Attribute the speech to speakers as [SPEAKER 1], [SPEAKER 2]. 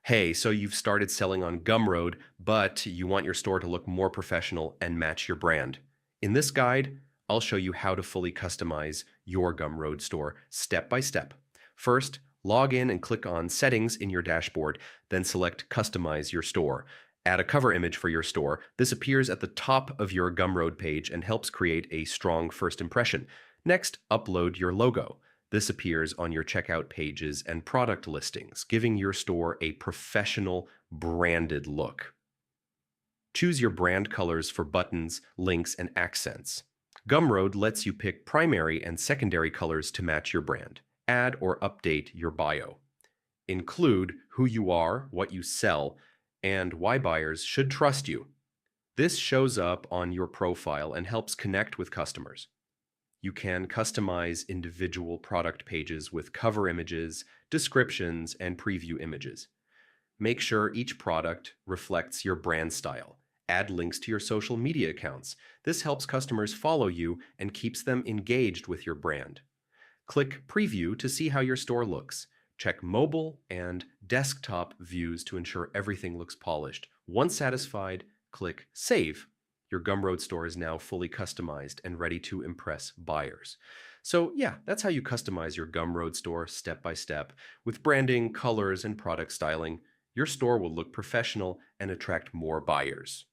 [SPEAKER 1] Hey, so you've started selling on Gumroad, but you want your store to look more professional and match your brand. In this guide, I'll show you how to fully customize your Gumroad store step by step. First, log in and click on Settings in your dashboard, then select Customize your store. Add a cover image for your store. This appears at the top of your Gumroad page and helps create a strong first impression. Next, upload your logo. This appears on your checkout pages and product listings, giving your store a professional, branded look. Choose your brand colors for buttons, links, and accents. Gumroad lets you pick primary and secondary colors to match your brand. Add or update your bio. Include who you are, what you sell, and why buyers should trust you. This shows up on your profile and helps connect with customers. You can customize individual product pages with cover images, descriptions, and preview images. Make sure each product reflects your brand style. Add links to your social media accounts. This helps customers follow you and keeps them engaged with your brand. Click Preview to see how your store looks. Check mobile and desktop views to ensure everything looks polished. Once satisfied, click Save. Your Gumroad store is now fully customized and ready to impress buyers. So yeah, that's how you customize your Gumroad store step by step. With branding, colors, and product styling, your store will look professional and attract more buyers.